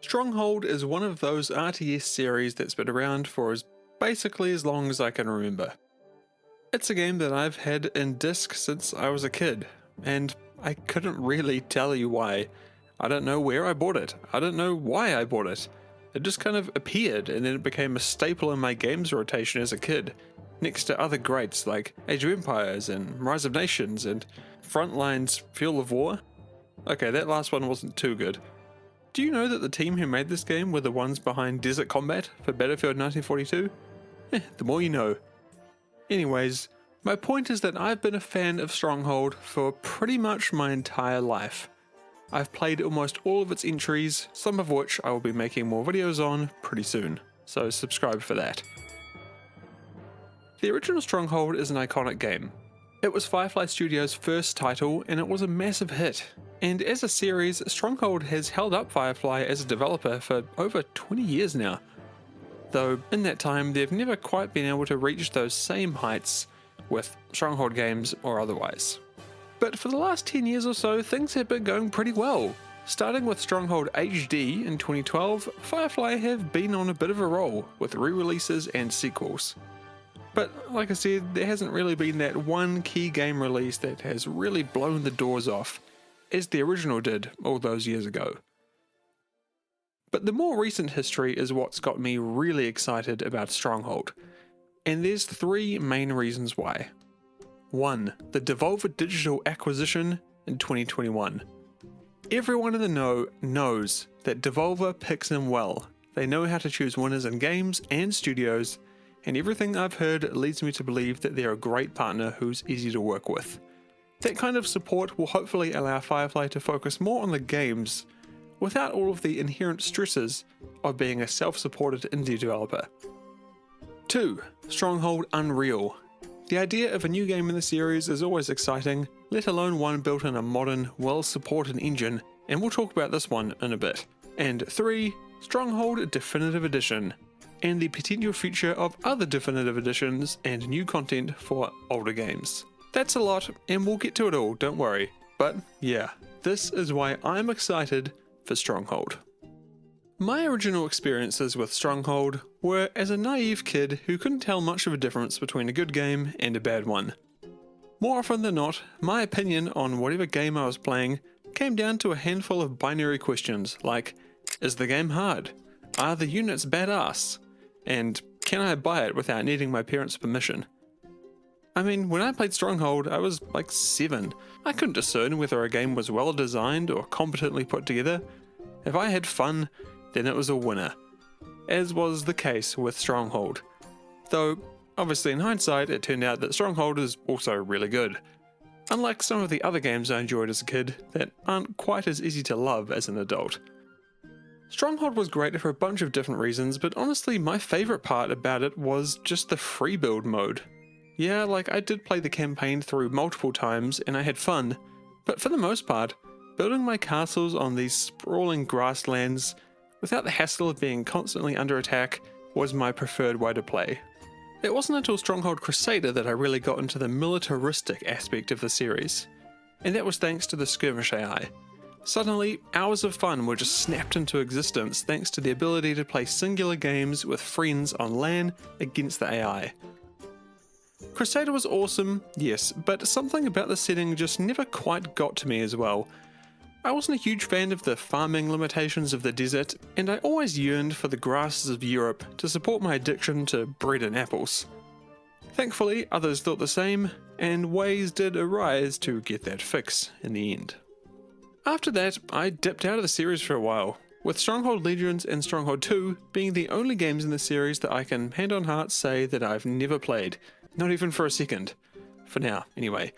Stronghold is one of those RTS series that's been around for basically as long as I can remember. It's a game that I've had in disc since I was a kid, and I couldn't really tell you why. I don't know where I bought it, I don't know why I bought it. It just kind of appeared and then it became a staple in my games rotation as a kid, next to other greats like Age of Empires and Rise of Nations and Frontline's Fuel of War. Okay, that last one wasn't too good. Do you know that the team who made this game were the ones behind Desert Combat for Battlefield 1942? The more you know. Anyways, my point is that I've been a fan of Stronghold for pretty much my entire life. I've played almost all of its entries, some of which I will be making more videos on pretty soon, so subscribe for that. The original Stronghold is an iconic game. It was Firefly Studios' first title and it was a massive hit. And as a series, Stronghold has held up Firefly as a developer for over 20 years now. Though in that time they've never quite been able to reach those same heights with Stronghold games or otherwise. But for the last 10 years or so, things have been going pretty well. Starting with Stronghold HD in 2012, Firefly have been on a bit of a roll with re-releases and sequels. But like I said, there hasn't really been that one key game release that has really blown the doors off, as the original did all those years ago. But the more recent history is what's got me really excited about Stronghold, and there's three main reasons why. 1. The Devolver Digital acquisition in 2021. Everyone in the know knows that Devolver picks them well. They know how to choose winners in games and studios, and everything I've heard leads me to believe that they're a great partner who's easy to work with. That kind of support will hopefully allow Firefly to focus more on the games, without all of the inherent stresses of being a self-supported indie developer. 2. Stronghold Unreal. The idea of a new game in the series is always exciting, let alone one built in a modern, well-supported engine, and we'll talk about this one in a bit. And 3. Stronghold Definitive Edition, and the potential future of other Definitive Editions and new content for older games. That's a lot, and we'll get to it all, don't worry. But yeah, this is why I'm excited for Stronghold. My original experiences with Stronghold were as a naive kid who couldn't tell much of a difference between a good game and a bad one. More often than not, my opinion on whatever game I was playing came down to a handful of binary questions like, is the game hard? Are the units badass? And can I buy it without needing my parents' permission? I mean, when I played Stronghold, I was like 7. I couldn't discern whether a game was well designed or competently put together. If I had fun, then it was a winner, as was the case with Stronghold. Though, obviously in hindsight, it turned out that Stronghold is also really good. Unlike some of the other games I enjoyed as a kid that aren't quite as easy to love as an adult. Stronghold was great for a bunch of different reasons, but honestly my favourite part about it was just the free build mode. Yeah, like I did play the campaign through multiple times and I had fun, but for the most part, building my castles on these sprawling grasslands without the hassle of being constantly under attack was my preferred way to play. It wasn't until Stronghold Crusader that I really got into the militaristic aspect of the series, and that was thanks to the skirmish AI. Suddenly, hours of fun were just snapped into existence thanks to the ability to play singular games with friends on LAN against the AI. Crusader was awesome, yes, but something about the setting just never quite got to me as well. I wasn't a huge fan of the farming limitations of the desert, and I always yearned for the grasses of Europe to support my addiction to bread and apples. Thankfully, others thought the same, and ways did arise to get that fix in the end. After that, I dipped out of the series for a while, with Stronghold Legends and Stronghold 2 being the only games in the series that I can hand on heart say that I've never played, not even for a second. For now, anyway.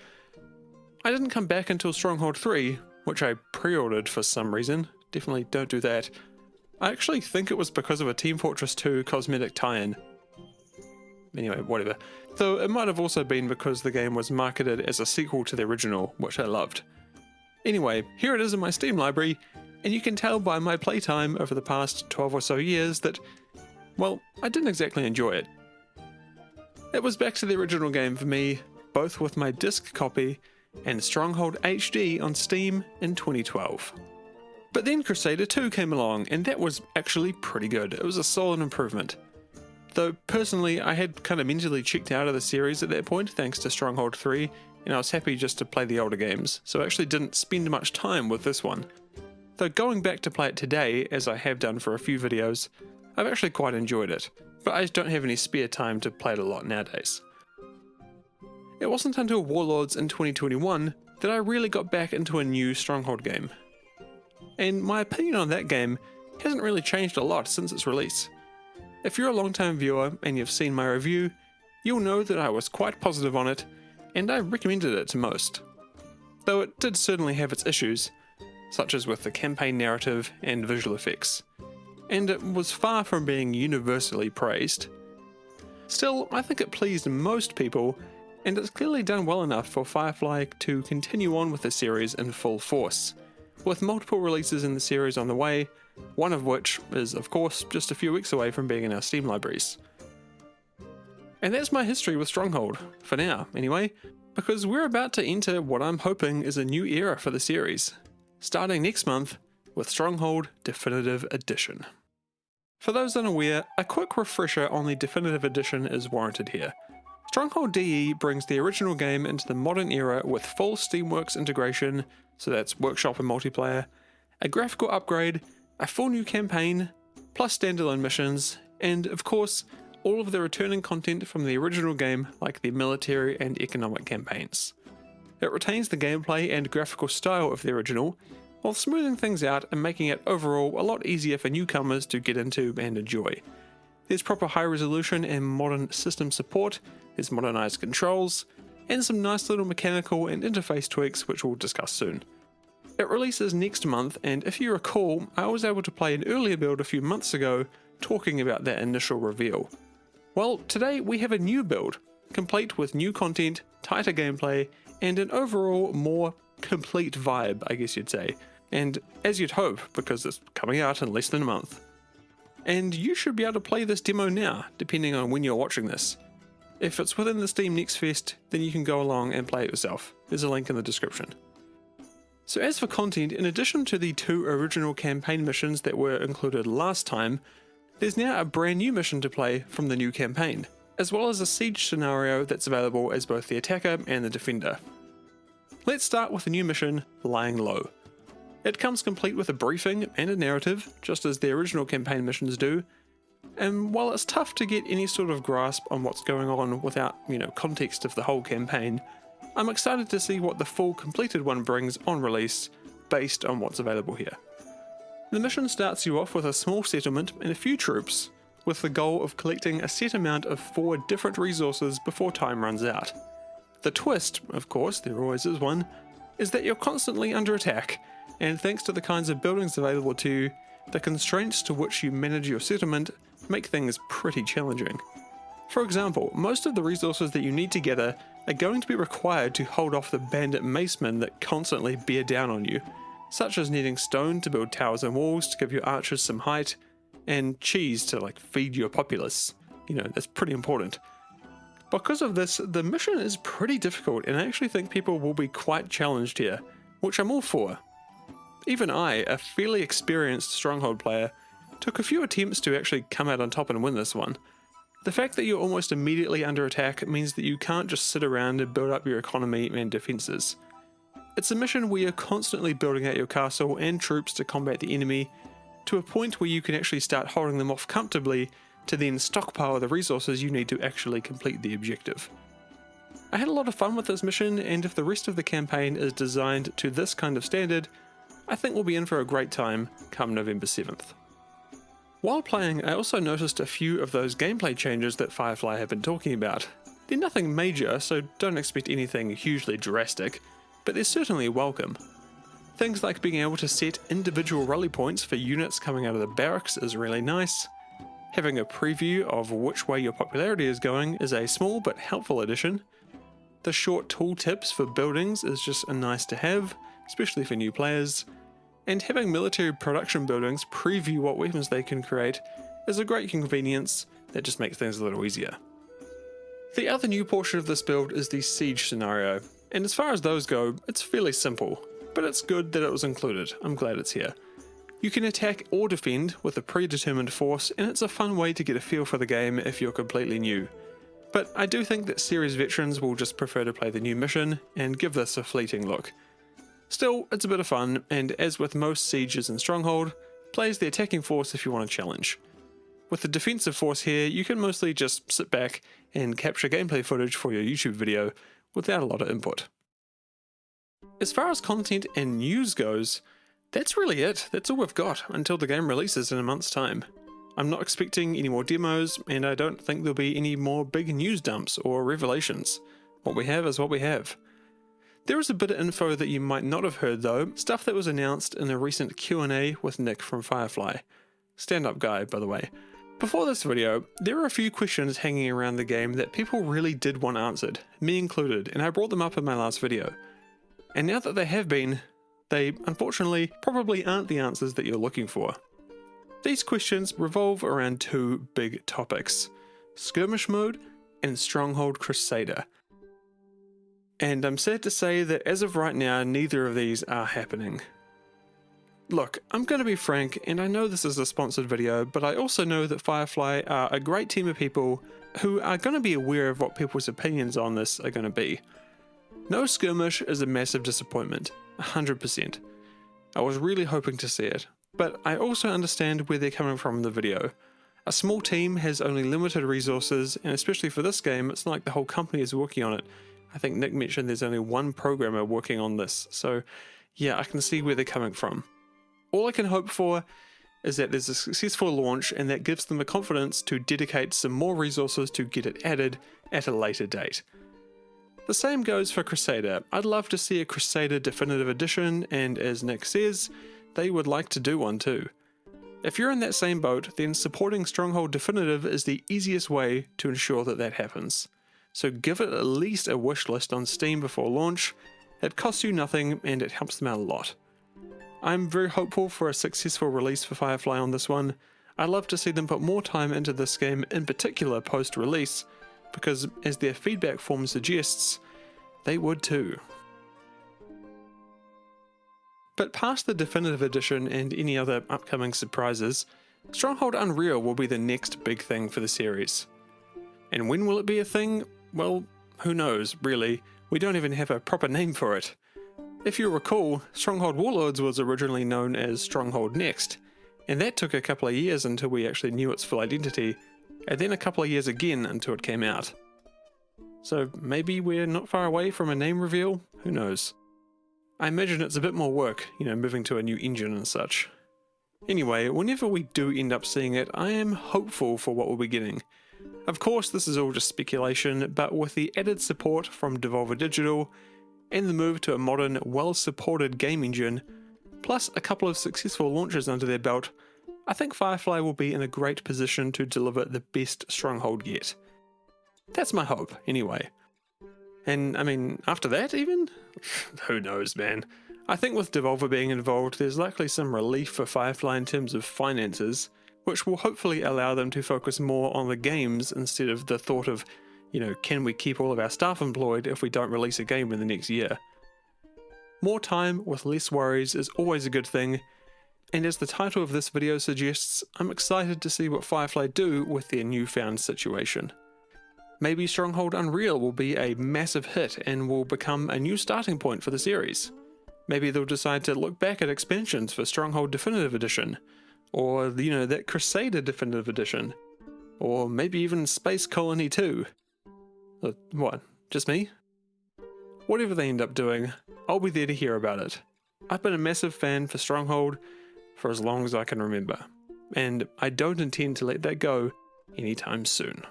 I didn't come back until Stronghold 3, which I pre-ordered for some reason. Definitely don't do that. I actually think it was because of a Team Fortress 2 cosmetic tie-in. Anyway, whatever. Though it might have also been because the game was marketed as a sequel to the original, which I loved. Anyway, here it is in my Steam library, and you can tell by my playtime over the past 12 or so years that, well, I didn't exactly enjoy it. It was back to the original game for me, both with my disc copy and Stronghold HD on Steam in 2012. But then Crusader 2 came along, and that was actually pretty good. It was a solid improvement. Though personally, I had kind of mentally checked out of the series at that point thanks to Stronghold 3, and I was happy just to play the older games, so I actually didn't spend much time with this one. Though going back to play it today, as I have done for a few videos, I've actually quite enjoyed it, but I just don't have any spare time to play it a lot nowadays. It wasn't until Warlords in 2021 that I really got back into a new Stronghold game. And my opinion on that game hasn't really changed a lot since its release. If you're a long-time viewer and you've seen my review, you'll know that I was quite positive on it, and I recommended it to most. Though it did certainly have its issues, such as with the campaign narrative and visual effects, and it was far from being universally praised. Still, I think it pleased most people, and it's clearly done well enough for Firefly to continue on with the series in full force, with multiple releases in the series on the way, one of which is of course just a few weeks away from being in our Steam libraries. And that's my history with Stronghold, for now anyway, because we're about to enter what I'm hoping is a new era for the series, starting next month with Stronghold Definitive Edition. For those unaware, a quick refresher on the Definitive Edition is warranted here. Stronghold DE brings the original game into the modern era with full Steamworks integration, so that's workshop and multiplayer, a graphical upgrade, a full new campaign, plus standalone missions, and of course, all of the returning content from the original game like the military and economic campaigns. It retains the gameplay and graphical style of the original, while smoothing things out and making it overall a lot easier for newcomers to get into and enjoy. There's proper high resolution and modern system support, there's modernized controls, and some nice little mechanical and interface tweaks which we'll discuss soon. It releases next month, and if you recall, I was able to play an earlier build a few months ago talking about that initial reveal. Well, today we have a new build, complete with new content, tighter gameplay, and an overall more complete vibe, I guess you'd say. And as you'd hope, because it's coming out in less than a month. And you should be able to play this demo now, depending on when you're watching this. If it's within the Steam Next Fest, then you can go along and play it yourself. There's a link in the description. So as for content, in addition to the 2 original campaign missions that were included last time, there's now a brand new mission to play from the new campaign, as well as a siege scenario that's available as both the attacker and the defender. Let's start with the new mission, Lying Low. It comes complete with a briefing and a narrative, just as the original campaign missions do, and while it's tough to get any sort of grasp on what's going on without, context of the whole campaign, I'm excited to see what the full completed one brings on release, based on what's available here. The mission starts you off with a small settlement and a few troops, with the goal of collecting a set amount of 4 different resources before time runs out. The twist, of course, there always is one, is that you're constantly under attack, and thanks to the kinds of buildings available to you, the constraints to which you manage your settlement make things pretty challenging. For example, most of the resources that you need to gather are going to be required to hold off the bandit macemen that constantly bear down on you, such as needing stone to build towers and walls to give your archers some height, and cheese to feed your populace. That's pretty important. Because of this, the mission is pretty difficult, and I actually think people will be quite challenged here, which I'm all for. Even I, a fairly experienced Stronghold player, took a few attempts to actually come out on top and win this one. The fact that you're almost immediately under attack means that you can't just sit around and build up your economy and defences. It's a mission where you're constantly building out your castle and troops to combat the enemy, to a point where you can actually start holding them off comfortably to then stockpile the resources you need to actually complete the objective. I had a lot of fun with this mission, and if the rest of the campaign is designed to this kind of standard, I think we'll be in for a great time come November 7th. While playing, I also noticed a few of those gameplay changes that Firefly have been talking about. They're nothing major, so don't expect anything hugely drastic, but they're certainly welcome. Things like being able to set individual rally points for units coming out of the barracks is really nice. Having a preview of which way your popularity is going is a small but helpful addition. The short tooltips for buildings is just a nice to have, especially for new players. And having military production buildings preview what weapons they can create is a great convenience that just makes things a little easier. The other new portion of this build is the siege scenario, and as far as those go, it's fairly simple, but it's good that it was included. I'm glad it's here. You can attack or defend with a predetermined force, and it's a fun way to get a feel for the game if you're completely new. But I do think that series veterans will just prefer to play the new mission and give this a fleeting look. Still, it's a bit of fun, and as with most sieges in Stronghold, play as the attacking force if you want a challenge. With the defensive force here, you can mostly just sit back and capture gameplay footage for your YouTube video without a lot of input. As far as content and news goes, that's really it. That's all we've got until the game releases in a month's time. I'm not expecting any more demos, and I don't think there'll be any more big news dumps or revelations. What we have is what we have. There is a bit of info that you might not have heard though, stuff that was announced in a recent Q&A with Nick from Firefly. Stand-up guy, by the way. Before this video, there are a few questions hanging around the game that people really did want answered, me included, and I brought them up in my last video. And now that they have been, they, unfortunately, probably aren't the answers that you're looking for. These questions revolve around two big topics: Skirmish Mode and Stronghold Crusader. And I'm sad to say that as of right now, neither of these are happening. Look, I'm going to be frank, and I know this is a sponsored video, but I also know that Firefly are a great team of people who are going to be aware of what people's opinions on this are going to be. No Skirmish is a massive disappointment, 100%. I was really hoping to see it, but I also understand where they're coming from in the video. A small team has only limited resources, and especially for this game, it's not like the whole company is working on it. I think Nick mentioned there's only one programmer working on this, so yeah, I can see where they're coming from. All I can hope for is that there's a successful launch and that gives them the confidence to dedicate some more resources to get it added at a later date. The same goes for Crusader. I'd love to see a Crusader Definitive Edition, and as Nick says, they would like to do one too. If you're in that same boat, then supporting Stronghold Definitive is the easiest way to ensure that that happens. So give it at least a wish list on Steam before launch. It costs you nothing and it helps them out a lot. I'm very hopeful for a successful release for Firefly on this one. I'd love to see them put more time into this game, in particular post-release, because as their feedback form suggests, they would too. But past the Definitive Edition and any other upcoming surprises, Stronghold Unreal will be the next big thing for the series. And when will it be a thing? Well, who knows, really. We don't even have a proper name for it. If you recall, Stronghold Warlords was originally known as Stronghold Next, and that took a couple of years until we actually knew its full identity, and then a couple of years again until it came out. So maybe we're not far away from a name reveal? Who knows? I imagine it's a bit more work, moving to a new engine and such. Anyway, whenever we do end up seeing it, I am hopeful for what we'll be getting. Of course, this is all just speculation, but with the added support from Devolver Digital, and the move to a modern, well-supported game engine, plus a couple of successful launches under their belt, I think Firefly will be in a great position to deliver the best Stronghold yet. That's my hope, anyway. And, after that even? Who knows, man. I think with Devolver being involved, there's likely some relief for Firefly in terms of finances, which will hopefully allow them to focus more on the games instead of the thought of, can we keep all of our staff employed if we don't release a game in the next year? More time with less worries is always a good thing, and as the title of this video suggests, I'm excited to see what Firefly do with their newfound situation. Maybe Stronghold Unreal will be a massive hit and will become a new starting point for the series. Maybe they'll decide to look back at expansions for Stronghold Definitive Edition, or, that Crusader Definitive Edition, or maybe even Space Colony 2. What, just me? Whatever they end up doing, I'll be there to hear about it. I've been a massive fan for Stronghold for as long as I can remember, and I don't intend to let that go anytime soon.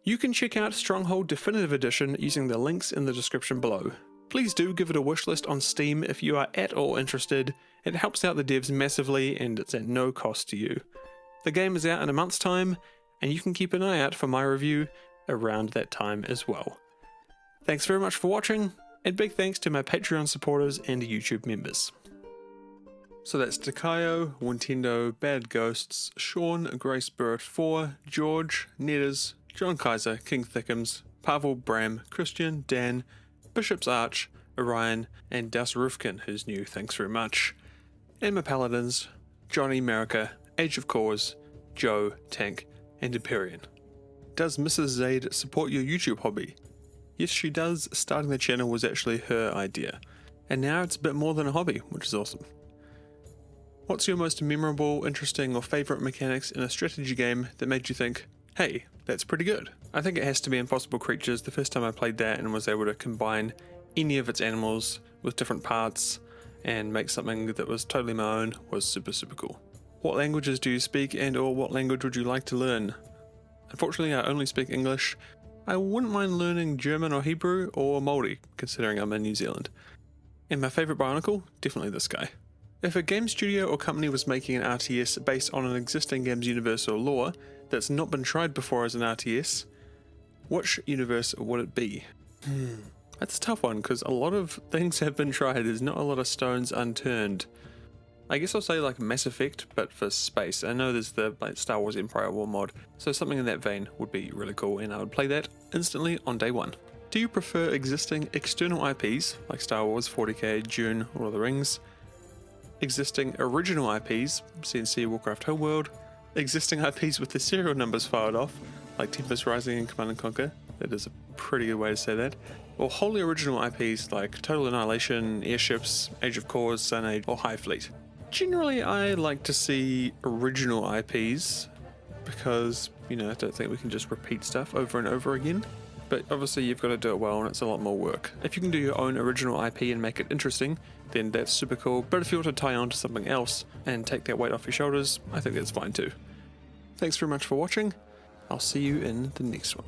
You can check out Stronghold Definitive Edition using the links in the description below. Please do give it a wishlist on Steam if you are at all interested. It helps out the devs massively and it's at no cost to you. The game is out in a month's time, and you can keep an eye out for my review around that time as well. Thanks very much for watching, and big thanks to my Patreon supporters and YouTube members. So that's Takayo, Nintendo, Bad Ghosts, Sean, Grey Spirit 4, George, Netters, John Kaiser, King Thickums, Pavel, Bram, Christian, Dan, Bishop's Arch, Orion, and Das Rufkin, who's new, thanks very much. and my paladins, Johnny, America, Age of Cause, Joe, Tank, and Empyrean. Does Mrs. Zade support your YouTube hobby? Yes, she does. Starting the channel was actually her idea, and now it's a bit more than a hobby, which is awesome. What's your most memorable, interesting, or favourite mechanics in a strategy game that made you think, hey, that's pretty good? I think it has to be Impossible Creatures. The first time I played that and was able to combine any of its animals with different parts and make something that was totally my own was super cool. What languages do you speak, and or what language would you like to learn? Unfortunately, I only speak English. I wouldn't mind learning German or Hebrew or Māori, considering I'm in New Zealand. And my favourite Bionicle? Definitely this guy. If a game studio or company was making an RTS based on an existing game's universe or lore that's not been tried before as an RTS, which universe would it be? That's a tough one, because a lot of things have been tried. There's not a lot of stones unturned. I guess I'll say like Mass Effect, but for space. I know there's the Star Wars Empire War mod, so something in that vein would be really cool, and I would play that instantly on day one. Do you prefer existing external IPs, like Star Wars, 40k, Dune, Lord of the Rings? Existing original IPs, CNC, Warcraft Homeworld? Existing IPs with the serial numbers filed off, like Tempest Rising and Command & Conquer? That is a pretty good way to say that. Or wholly original IPs like Total Annihilation, Airships, Age of Cause, Sun Age, or High Fleet? Generally, I like to see original IPs because, I don't think we can just repeat stuff over and over again. But obviously you've got to do it well, and it's a lot more work. If you can do your own original IP and make it interesting, then that's super cool. But if you want to tie on to something else and take that weight off your shoulders, I think that's fine too. Thanks very much for watching. I'll see you in the next one.